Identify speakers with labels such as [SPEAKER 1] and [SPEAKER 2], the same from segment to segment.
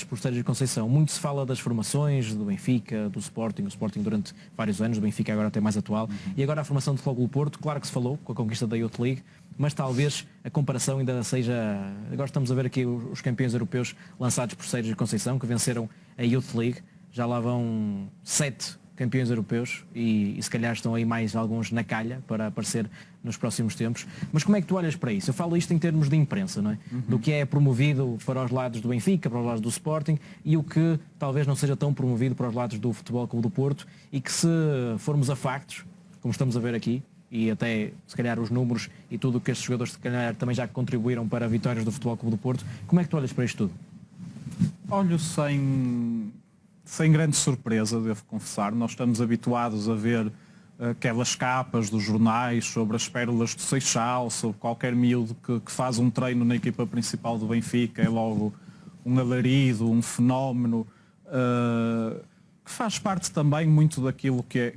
[SPEAKER 1] lançados por Sérgio Conceição. Muito se fala das formações do Benfica, do Sporting, o Sporting durante vários anos, o Benfica agora até mais atual, e agora a formação do Futebol Clube Porto, claro que se falou com a conquista da Youth League, mas talvez a comparação ainda seja... Agora estamos a ver aqui os campeões europeus lançados por Sérgio Conceição, que venceram a Youth League, já lá vão 7 campeões europeus e se calhar estão aí mais alguns na calha para aparecer nos próximos tempos. Mas como é que tu olhas para isso? Eu falo isto em termos de imprensa, não é? Do que é promovido para os lados do Benfica, para os lados do Sporting e o que talvez não seja tão promovido para os lados do Futebol Clube do Porto e que se formos a factos, como estamos a ver aqui, e até se calhar os números e tudo o que estes jogadores se calhar também já contribuíram para vitórias do Futebol Clube do Porto, como é que tu olhas para isto tudo?
[SPEAKER 2] Olho sem grande surpresa, devo confessar. Nós estamos habituados a ver aquelas capas dos jornais sobre as pérolas do Seixal, sobre qualquer miúdo que faz um treino na equipa principal do Benfica, é logo um alarido, um fenómeno, que faz parte também muito daquilo que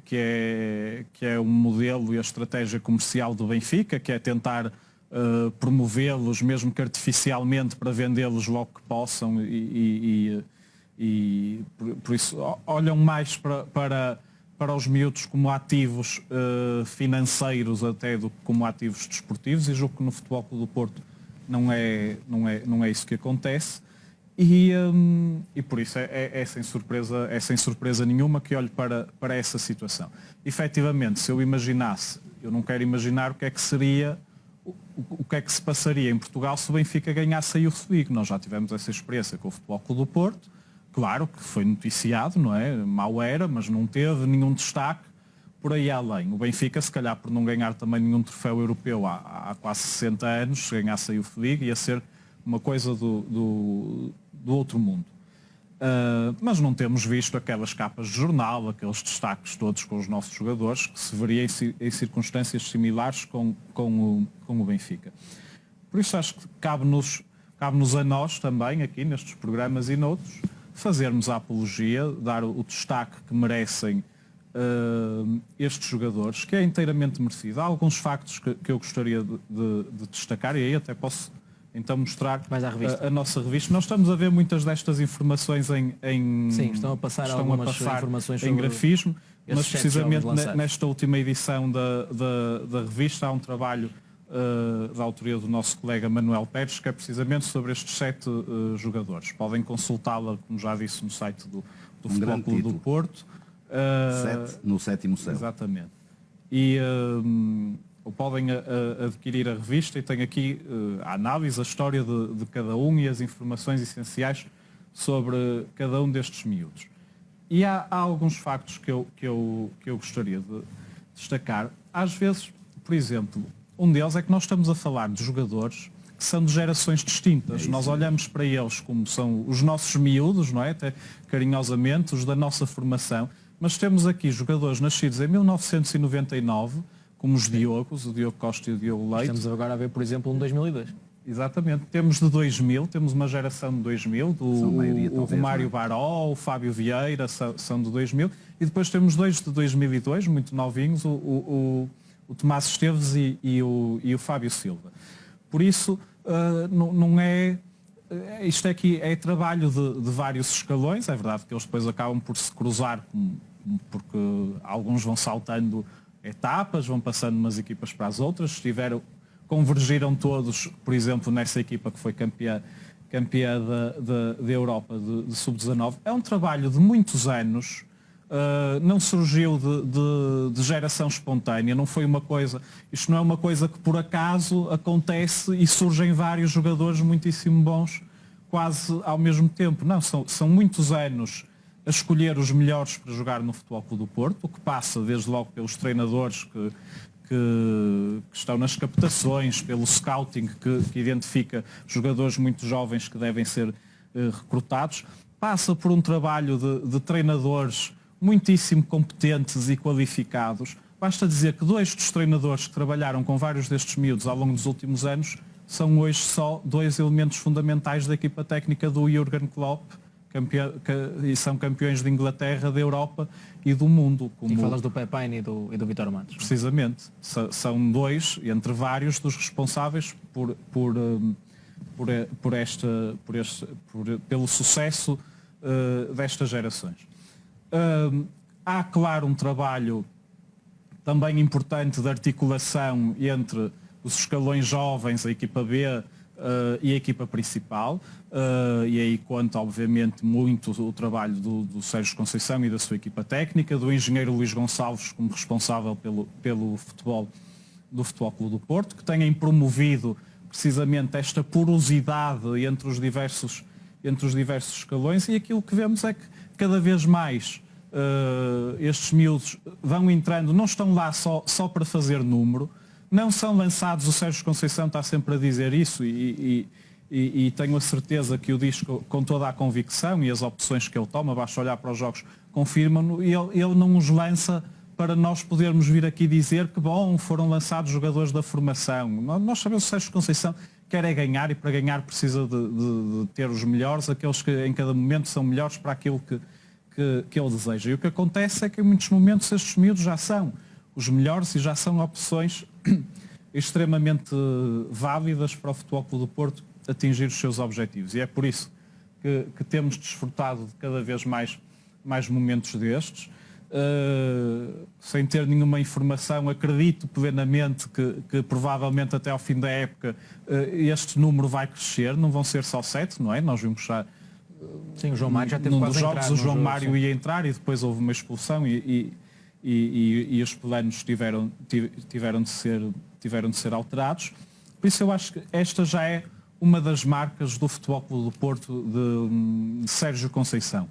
[SPEAKER 2] é o modelo e a estratégia comercial do Benfica, que é tentar promovê-los, mesmo que artificialmente, para vendê-los logo que possam e por isso olham mais para os miúdos como ativos financeiros até do que como ativos desportivos, e julgo que no Futebol Clube do Porto não é isso que acontece e por isso é sem surpresa nenhuma que olho para essa situação. Efetivamente, se eu imaginasse, eu não quero imaginar o que é que seria, o que é que se passaria em Portugal se o Benfica ganhasse a Youth League. Nós já tivemos essa experiência com o Futebol Clube do Porto. Claro que foi noticiado, não é? Mal era, mas não teve nenhum destaque por aí além. O Benfica, se calhar por não ganhar também nenhum troféu europeu há quase 60 anos, se ganhasse a Youth League, ia ser uma coisa do outro mundo. Mas não temos visto aquelas capas de jornal, aqueles destaques todos com os nossos jogadores, que se veria em circunstâncias similares com o Benfica. Por isso acho que cabe-nos a nós também, aqui nestes programas e noutros, fazermos a apologia, dar o destaque que merecem estes jogadores, que é inteiramente merecido. Há alguns factos que eu gostaria de destacar, e aí até posso então mostrar a nossa revista. Nós estamos a ver muitas destas informações
[SPEAKER 1] Sim, estão a passar informações
[SPEAKER 2] em grafismo, mas precisamente
[SPEAKER 1] nesta
[SPEAKER 2] nesta última edição da revista há um trabalho da autoria do nosso colega Manuel Pérez, que é precisamente sobre estes 7 jogadores. Podem consultá-la, como já disse, no site do Futebol Clube do Porto.
[SPEAKER 3] 7 no 7º céu.
[SPEAKER 2] Exatamente. E podem adquirir a revista e tem aqui a análise, a história de cada um e as informações essenciais sobre cada um destes miúdos. E há alguns factos que eu gostaria de destacar. Às vezes, por exemplo, um deles é que nós estamos a falar de jogadores que são de gerações distintas. Nós olhamos para eles como são os nossos miúdos, não é? Até carinhosamente, os da nossa formação, mas temos aqui jogadores nascidos em 1999, como os Diogos, o Diogo Costa e o Diogo Leite.
[SPEAKER 1] Estamos agora a ver, por exemplo, um 2002.
[SPEAKER 2] Exatamente. Temos de 2000, temos uma geração de 2000, o Romário Baró, o Fábio Vieira, são de 2000, e depois temos 2 de 2002, muito novinhos, o Tomás Esteves e o Fábio Silva. Por isso, não é... Isto aqui é trabalho de vários escalões. É verdade que eles depois acabam por se cruzar, porque alguns vão saltando etapas, vão passando umas equipas para as outras. Convergiram todos, por exemplo, nessa equipa que foi campeã da Europa de Sub-19. É um trabalho de muitos anos. Não surgiu de geração espontânea, não foi uma coisa, isto não é uma coisa que por acaso acontece e surgem vários jogadores muitíssimo bons quase ao mesmo tempo. Não, são muitos anos a escolher os melhores para jogar no Futebol Clube do Porto, o que passa desde logo pelos treinadores que estão nas captações, pelo scouting que identifica jogadores muito jovens que devem ser recrutados, passa por um trabalho de treinadores muitíssimo competentes e qualificados. Basta dizer que 2 dos treinadores que trabalharam com vários destes miúdos ao longo dos últimos anos são hoje só 2 elementos fundamentais da equipa técnica do Jürgen Klopp, e são campeões de Inglaterra, da Europa e do mundo.
[SPEAKER 1] E falas do Pepine e do Vítor Matos.
[SPEAKER 2] Precisamente. São 2, entre vários, dos responsáveis pelo sucesso destas gerações. Há, claro, um trabalho também importante de articulação entre os escalões jovens, a equipa B e a equipa principal, e aí conta obviamente muito o trabalho do Sérgio Conceição e da sua equipa técnica, do engenheiro Luís Gonçalves como responsável pelo futebol do Futebol Clube do Porto, que têm promovido precisamente esta porosidade entre os diversos escalões, e aquilo que vemos é que cada vez mais estes miúdos vão entrando, não estão lá só para fazer número, não são lançados, o Sérgio Conceição está sempre a dizer isso e tenho a certeza que o diz com toda a convicção, e as opções que ele toma, basta olhar para os jogos, confirmam-no, e ele não os lança para nós podermos vir aqui dizer que bom, foram lançados jogadores da formação. Nós sabemos que o Sérgio Conceição quer é ganhar, e para ganhar precisa de ter os melhores, aqueles que em cada momento são melhores para aquilo que ele deseja. E o que acontece é que em muitos momentos estes miúdos já são os melhores e já são opções extremamente válidas para o Futebol Clube do Porto atingir os seus objetivos. E é por isso que temos desfrutado de cada vez mais momentos destes. Sem ter nenhuma informação, acredito plenamente que provavelmente até ao fim da época este número vai crescer, não vão ser só 7, não é? Nós vimos já...
[SPEAKER 1] Sim, o João Mário já teve
[SPEAKER 2] num
[SPEAKER 1] quase
[SPEAKER 2] dos jogos, o João Mário
[SPEAKER 1] sim.
[SPEAKER 2] ia entrar e depois houve uma expulsão e os planos tiveram de ser alterados. Por isso eu acho que esta já é uma das marcas do Futebol Clube do Porto de Sérgio Conceição.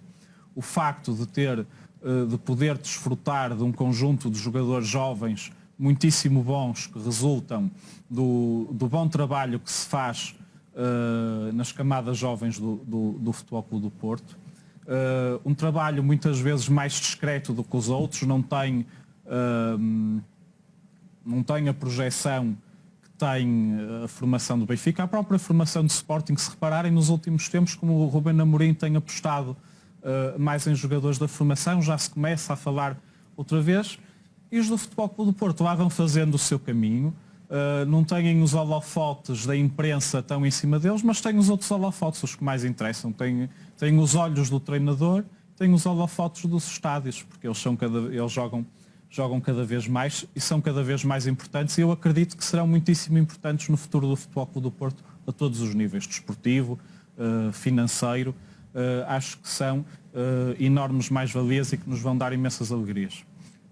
[SPEAKER 2] O facto de poder desfrutar de um conjunto de jogadores jovens muitíssimo bons, que resultam do bom trabalho que se faz nas camadas jovens do Futebol Clube do Porto. Um trabalho muitas vezes mais discreto do que os outros, não tem a projeção que tem a formação do Benfica, a própria formação do Sporting, se repararem nos últimos tempos, como o Ruben Amorim tem apostado mais em jogadores da formação, já se começa a falar outra vez, e os do Futebol Clube do Porto lá vão fazendo o seu caminho. Não têm os holofotes da imprensa tão em cima deles, mas têm os outros holofotes, os que mais interessam. Têm os olhos do treinador, têm os holofotes dos estádios, porque eles jogam cada vez mais e são cada vez mais importantes, e eu acredito que serão muitíssimo importantes no futuro do Futebol Clube do Porto a todos os níveis, desportivo, financeiro. Acho que são enormes mais-valias e que nos vão dar imensas alegrias.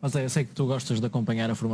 [SPEAKER 1] Mas eu sei que tu gostas de acompanhar a formação